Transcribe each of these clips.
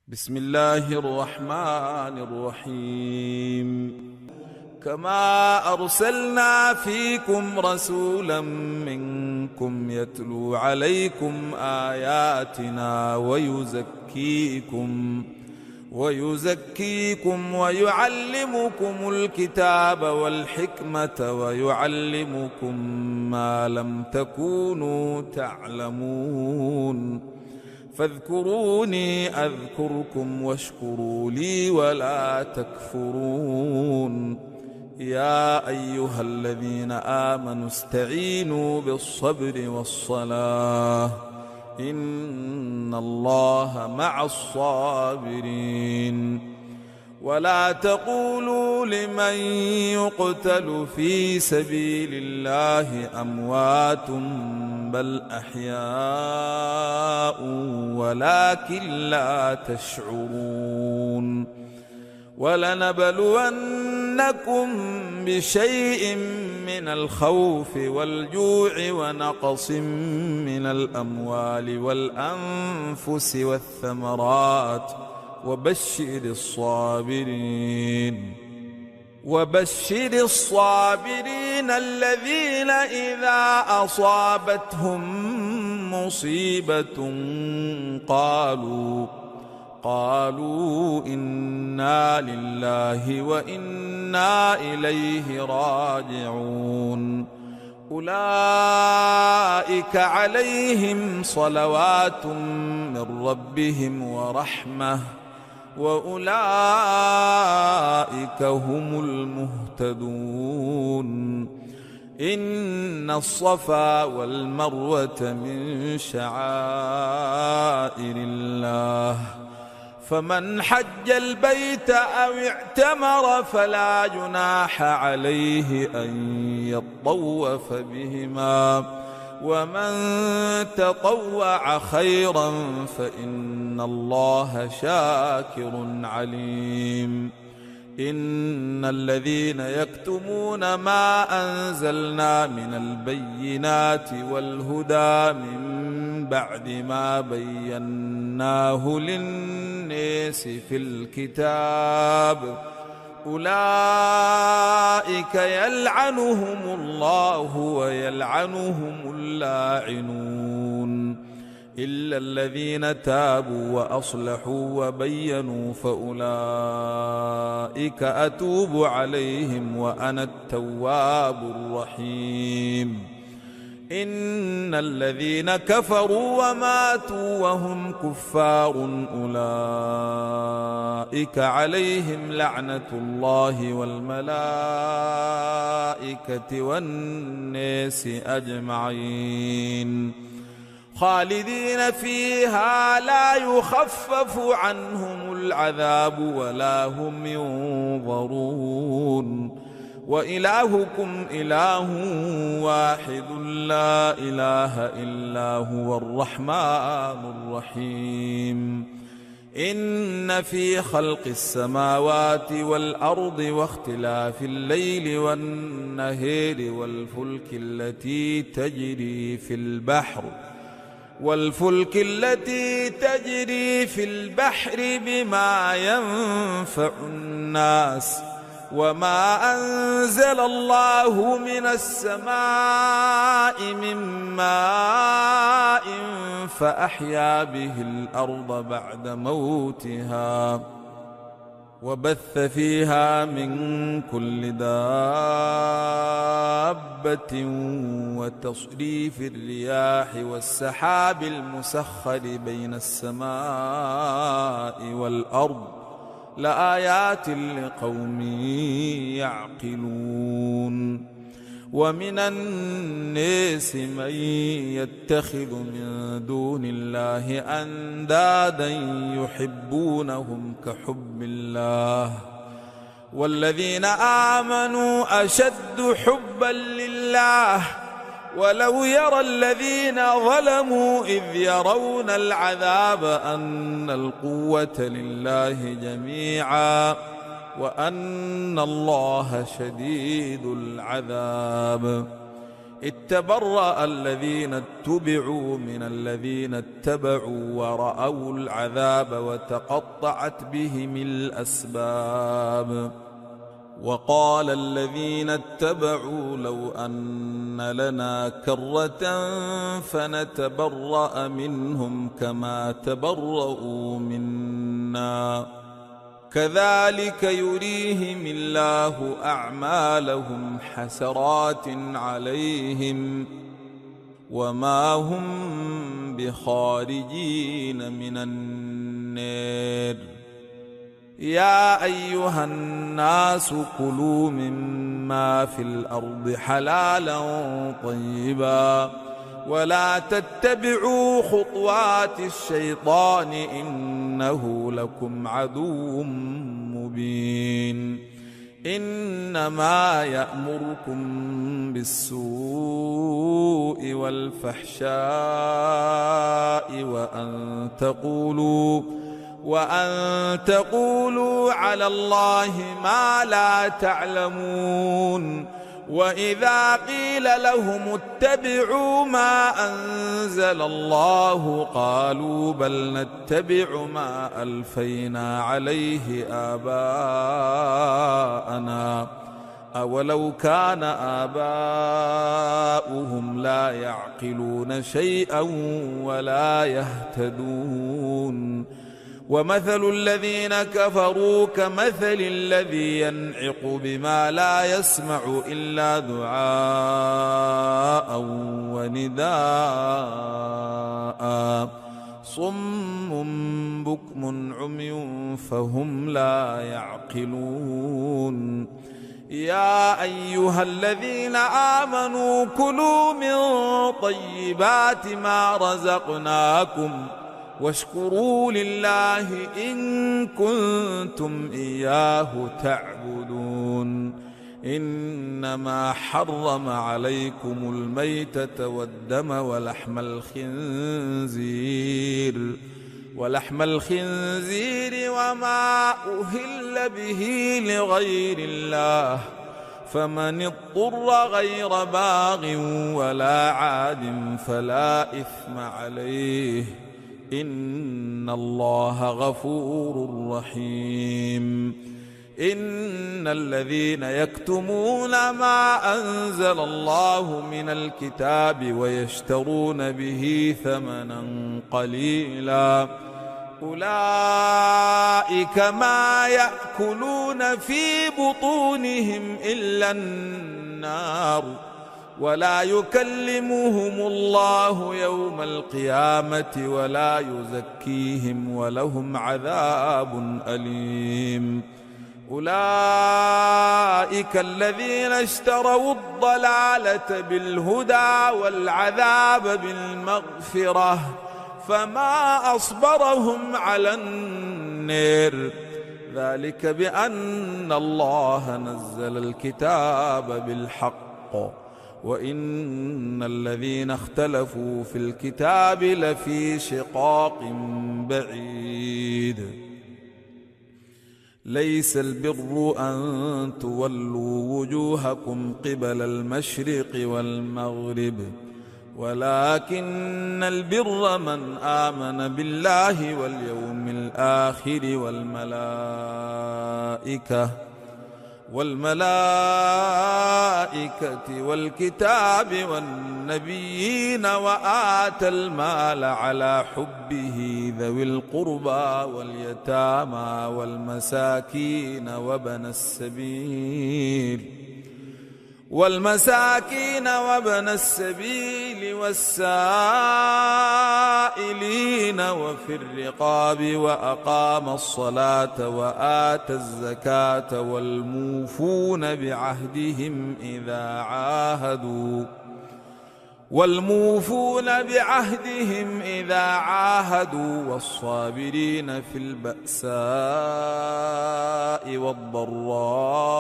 بسم الله الرحمن الرحيم. كما أرسلنا فيكم رسولا منكم يتلو عليكم آياتنا ويزكيكم ويعلمكم الكتاب والحكمة ويعلمكم ما لم تكونوا تعلمون. فاذكروني أذكركم واشكروا لي ولا تكفرون. يا أيها الذين آمنوا استعينوا بالصبر والصلاة إن الله مع الصابرين. ولا تقولوا لمن يقتل في سبيل الله أموات بل أحياء ولكن لا تشعرون. ولنبلونكم بشيء من الخوف والجوع ونقص من الأموال والأنفس والثمرات وبشر الصابرين الذين إذا أصابتهم مصيبة قالوا إنا لله وإنا إليه راجعون. أولئك عليهم صلوات من ربهم ورحمة وأولئك هم المهتدون. إن الصفا والمروة من شعائر الله فمن حج البيت أو اعتمر فلا جناح عليه أن يطوف بهما ومن تطوع خيرا فإن الله شاكر عليم. إن الذين يكتمون ما أنزلنا من البينات والهدى من بعد ما بيناه للناس في الكتاب أولئك يلعنهم الله ويلعنهم اللاعنون إلا الذين تابوا وأصلحوا وبينوا فأولئك أتوب عليهم وأنا التواب الرحيم. إن الذين كفروا وماتوا وهم كفار أولئك عليهم لعنة الله والملائكة والناس أجمعين خالدين فيها لا يخفف عنهم العذاب ولا هم ينظرون. وإلهكم إله واحد لا إله إلا هو الرحمن الرحيم. إن في خلق السماوات والأرض واختلاف الليل والنهار والفلك التي تجري في البحر بما ينفع الناس وما أنزل الله من السماء من ماء فأحيا به الأرض بعد موتها وبث فيها من كل دابة وتصريف الرياح والسحاب المسخر بين السماء والأرض لآيات لقوم يعقلون. ومن الناس من يتخذ من دون الله أندادا يحبونهم كحب الله والذين آمنوا أشد حبا لله ولو يرى الذين ظلموا إذ يرون العذاب أن القوة لله جميعا وأن الله شديد العذاب. إذ تبرأ الذين اتبعوا من الذين اتبعوا ورأوا العذاب وتقطعت بهم الأسباب وقال الذين اتبعوا لو أن لنا كرة فنتبرأ منهم كما تبرؤوا منا كذلك يريهم الله أعمالهم حسرات عليهم وما هم بخارجين من النار يا أيها الناس كلوا مما في الأرض حلالا طيبا ولا تتبعوا خطوات الشيطان إنه لكم عدو مبين إنما يأمركم بالسوء والفحشاء وأن تقولوا على الله ما لا تعلمون وإذا قيل لهم اتبعوا ما أنزل الله قالوا بل نتبع ما ألفينا عليه آباءنا أولو كان آباؤهم لا يعقلون شيئا ولا يهتدون ومثل الذين كفروا كمثل الذي ينعق بما لا يسمع إلا دعاء ونداء صم بكم عمي فهم لا يعقلون يا أيها الذين آمنوا كلوا من طيبات ما رزقناكم واشكروا لله إن كنتم إياه تعبدون إنما حرم عليكم الميتة والدم ولحم الخنزير وما أهل به لغير الله فمن اضطر غير باغ ولا عاد فلا إثم عليه إن الله غفور رحيم إن الذين يكتمون ما أنزل الله من الكتاب ويشترون به ثمنا قليلا أولئك ما يأكلون في بطونهم إلا النار ولا يكلمهم الله يوم القيامة ولا يزكيهم ولهم عذاب أليم أولئك الذين اشتروا الضلالة بالهدى والعذاب بالمغفرة فما أصبرهم على النار ذلك بأن الله نزل الكتاب بالحق وإن الذين اختلفوا في الكتاب لفي شقاق بعيد ليس البر أن تولوا وجوهكم قبل المشرق والمغرب ولكن البر من آمن بالله واليوم الآخر والملائكة والكتاب والنبيين وآتى المال على حبه ذوي القربى واليتامى والمساكين وابن السبيل والسائلين وفي الرقاب وأقام الصلاة وآتى الزكاة والموفون بعهدهم إذا عاهدوا والصابرين في البأساء والضراء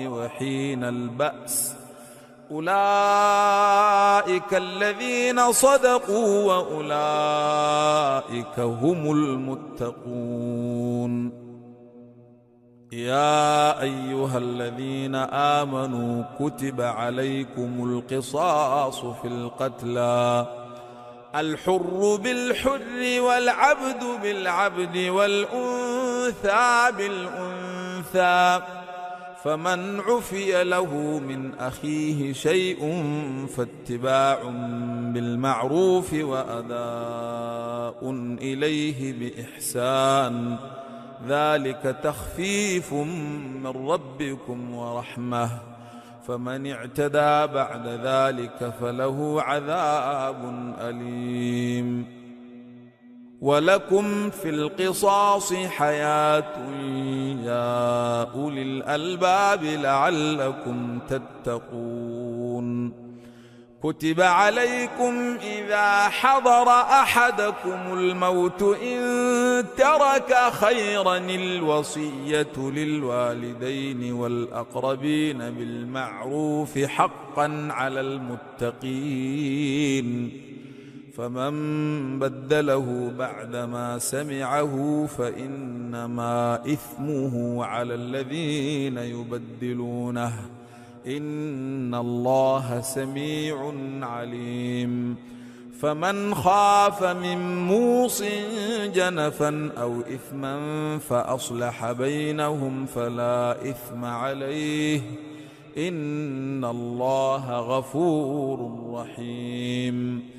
وحين البأس أولئك الذين صدقوا وأولئك هم المتقون يا أيها الذين آمنوا كتب عليكم القصاص في القتلى الحر بالحر والعبد بالعبد والأنثى بالأنثى فمن عفي له من أخيه شيء فاتباع بالمعروف وأداء إليه بإحسان ذلك تخفيف من ربكم ورحمة فمن اعتدى بعد ذلك فله عذاب أليم ولكم في القصاص حياة يا أولي الألباب لعلكم تتقون كتب عليكم إذا حضر أحدكم الموت إن ترك خيرا الوصية للوالدين والأقربين بالمعروف حقا على المتقين فمن بدله بعدما سمعه فإنما إثمه على الذين يبدلونه إن الله سميع عليم فمن خاف من موص جنفا أو إثما فأصلح بينهم فلا إثم عليه إن الله غفور رحيم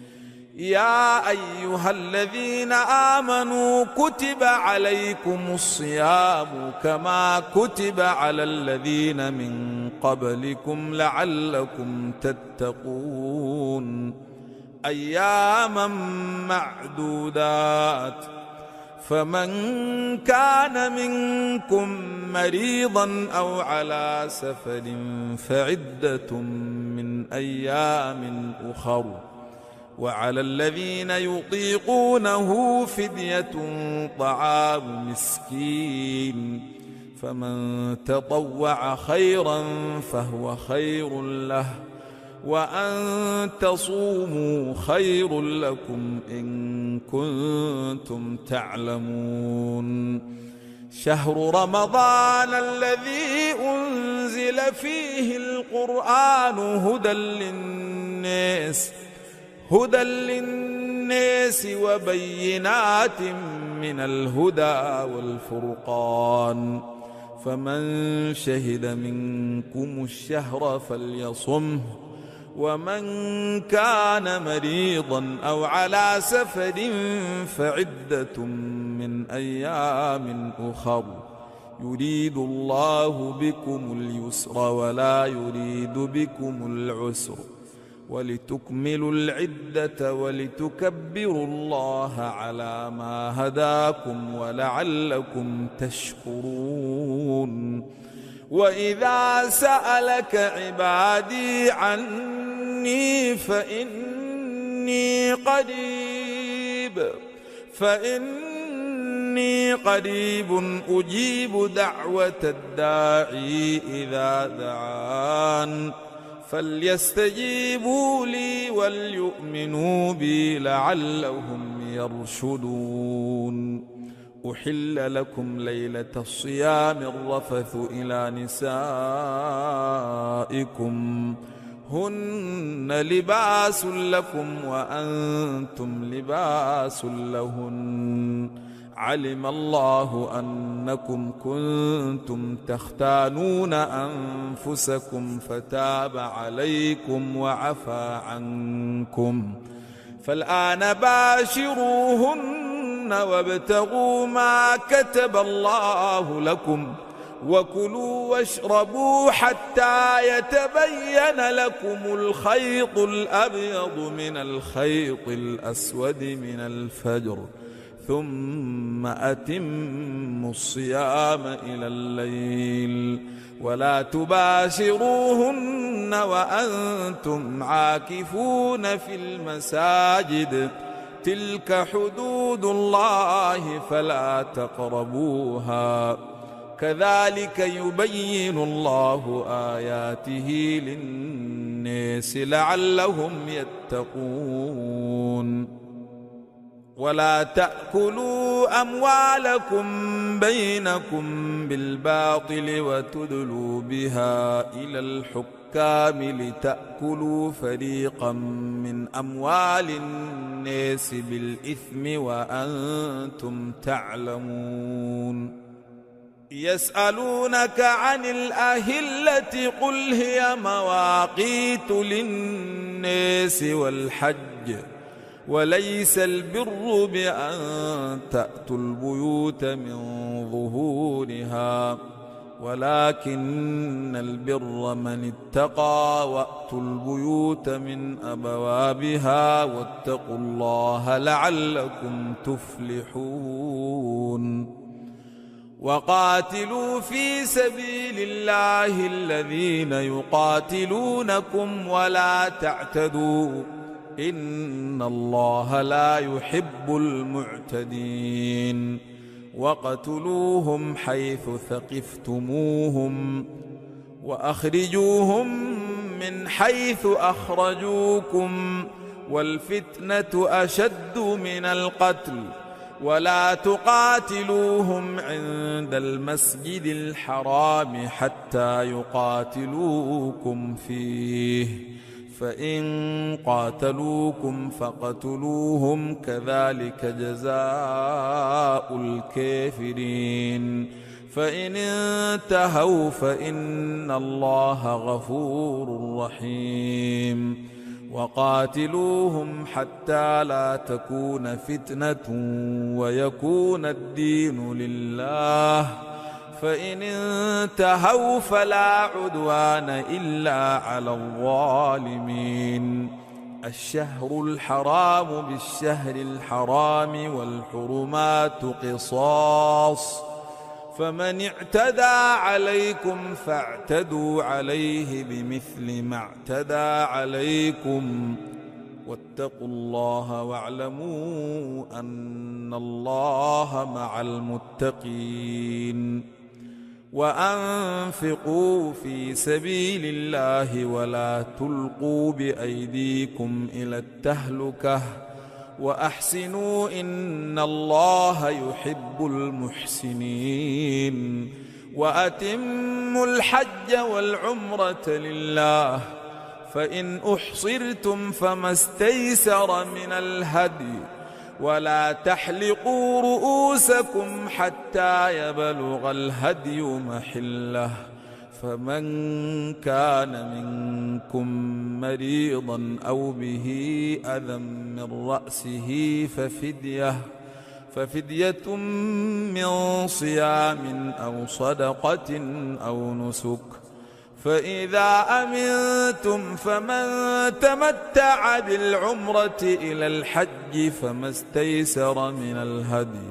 يا أيها الذين آمنوا كتب عليكم الصيام كما كتب على الذين من قبلكم لعلكم تتقون أياما معدودات فمن كان منكم مريضا أو على سفر فعدة من أيام أخر وعلى الذين يطيقونه فدية طعام مسكين فمن تطوع خيرا فهو خير له وأن تصوموا خير لكم إن كنتم تعلمون شهر رمضان الذي أنزل فيه القرآن هدى للناس وبينات من الهدى والفرقان فمن شهد منكم الشهر فليصمه ومن كان مريضا أو على سفر فعدة من أيام أخر يريد الله بكم اليسر ولا يريد بكم العسر ولتكملوا العدة ولتكبروا الله على ما هداكم ولعلكم تشكرون وإذا سألك عبادي عني فإني قريب أجيب دعوة الداعي إذا دعان فليستجيبوا لي وليؤمنوا بي لعلهم يرشدون أحل لكم ليلة الصيام الرفث إلى نسائكم هن لباس لكم وأنتم لباس لهن علم الله أنكم كنتم تختانون أنفسكم فتاب عليكم وعفى عنكم فالآن باشروهن وابتغوا ما كتب الله لكم وكلوا واشربوا حتى يتبين لكم الخيط الأبيض من الخيط الأسود من الفجر ثم أتموا الصيام إلى الليل ولا تباشروهن وأنتم عاكفون في المساجد تلك حدود الله فلا تقربوها كذلك يبين الله آياته للناس لعلهم يتقون ولا تأكلوا أموالكم بينكم بالباطل وتدلوا بها إلى الحكام لتأكلوا فريقا من أموال الناس بالإثم وأنتم تعلمون. يسألونك عن الأهلة قل هي مواقيت للناس والحج وليس البر بأن تأتوا البيوت من ظهورها ولكن البر من اتقى وأتوا البيوت من أبوابها واتقوا الله لعلكم تفلحون. وقاتلوا في سبيل الله الذين يقاتلونكم ولا تعتدوا إن الله لا يحب المعتدين. وقتلوهم حيث ثقفتموهم وأخرجوهم من حيث أخرجوكم والفتنة أشد من القتل ولا تقاتلوهم عند المسجد الحرام حتى يقاتلوكم فيه فإن قاتلوكم فاقتلوهم كذلك جزاء الكافرين فإن انتهوا فإن الله غفور رحيم. وقاتلوهم حتى لا تكون فتنة ويكون الدين لله فإن انتهوا فلا عدوان إلا على الظالمين. الشهر الحرام بالشهر الحرام والحرمات قصاص فمن اعتدى عليكم فاعتدوا عليه بمثل ما اعتدى عليكم واتقوا الله واعلموا أن الله مع المتقين. وأنفقوا في سبيل الله ولا تلقوا بأيديكم إلى التهلكة وأحسنوا إن الله يحب المحسنين. وأتموا الحج والعمرة لله فإن أحصرتم فما استيسر من الهدي ولا تحلقوا رؤوسكم حتى يبلغ الهدي محله فمن كان منكم مريضا أو به أذى من رأسه ففدية من صيام أو صدقة أو نسك فإذا أمنتم فمن تمتع بالعمرة إلى الحج فما استيسر من الهدي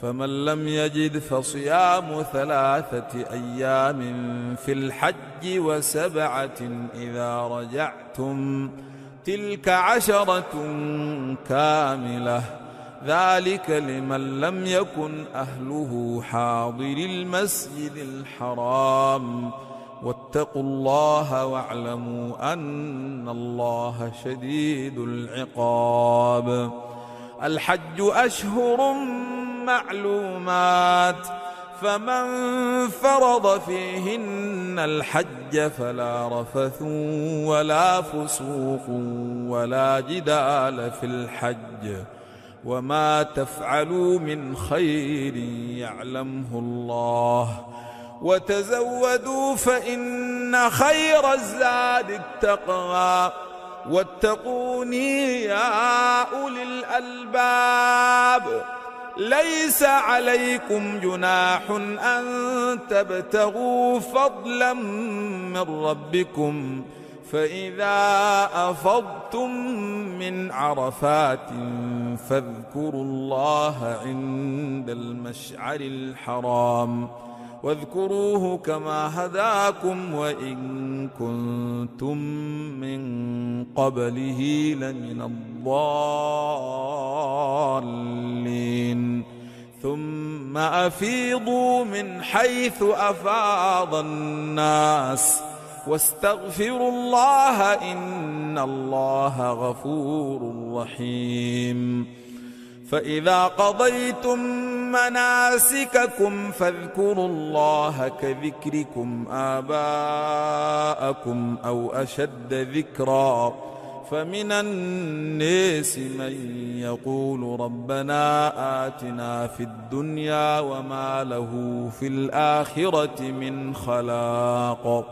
فمن لم يجد فصيام 3 أيام في الحج و7 إذا رجعتم تلك 10 كاملة ذلك لمن لم يكن أهله حاضر المسجد الحرام واتقوا الله واعلموا أن الله شديد العقاب. الحج أشهر معلومات فمن فرض فيهن الحج فلا رفث ولا فسوق ولا جدال في الحج وما تفعلوا من خير يعلمه الله وتزودوا فإن خير الزاد التقوى واتقوني يا أولي الألباب. ليس عليكم جناح أن تبتغوا فضلا من ربكم فإذا أفضتم من عرفات فاذكروا الله عند المشعر الحرام واذكروه كما هداكم وإن كنتم من قبله لمن الضالين. ثم أفيضوا من حيث أفاض الناس واستغفروا الله إن الله غفور رحيم. فإذا قضيتم مناسككم فاذكروا الله كذكركم آباءكم أو أشد ذكرا فمن الناس من يقول ربنا آتنا في الدنيا وما له في الآخرة من خلاق